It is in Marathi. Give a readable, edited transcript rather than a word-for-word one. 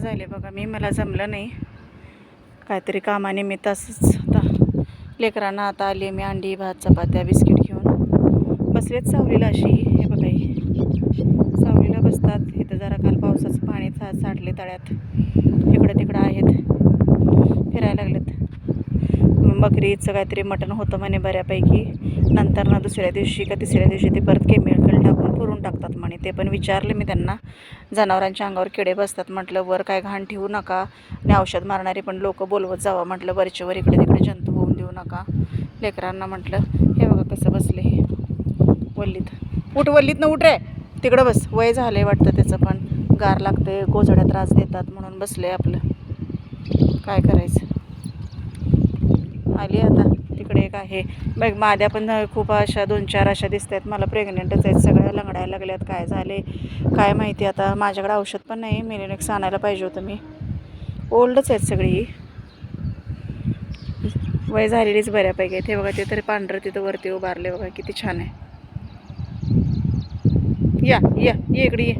झाले बघा. मला जमलं नाही काहीतरी कामानिमित्त असंच. आता लेकरांना आता आले मी अंडी भात चपात्या बिस्किट घेऊन बसलेत सावलीला. अशी हे बघा ही सावलीला बसतात. इथं जरा काल पावसाचं पाणी साठले तळ्यात, इकडं तिकडं आहेत, फिरायला लागलेत. बकरीचं काहीतरी मटण होतं म्हणे बऱ्यापैकी. नंतर ना दुसऱ्या दिवशी का तिसऱ्या दिवशी ते परत केमिकल टाकून पुरून टाकतात म्हणे. ते पण विचारले मी त्यांना. जनावरांच्या अंगावर किडे बसतात म्हटलं, वर काय घाण ठेवू नका आणि औषध मारणारी पण लोक बोलवत जावा म्हटलं, वरच्या वर इकडे तिकडे जंतू होऊन देऊ नका लेकरांना म्हटलं. हे बघा कसं बसले हे वल्लीत. उठ वल्लीत ना, उठ रे, तिकडं बस. वय झालंय वाटतं त्याचं, पण गार लागते, गोजड्या त्रास देतात म्हणून बसले आपलं. काय करायचं. आली आता. तिकडे एक आहे बघ. माद्या पण खूप अशा 2-4 अशा दिसत आहेत मला. प्रेग्नेंटच आहेत सगळ्या, लंगडायला लागल्यात. काय झाले काय माहिती. आता माझ्याकडे औषध पण नाही. मेलिनेक्स आणायला पाहिजे होतं मी. ओल्डच आहेत सगळी, वय झालेलीच बऱ्यापैकी. ते बघा ते तरी पांढरं तिथं वरती उभारले बघा, किती छान आहे. या या ये इकडे ये.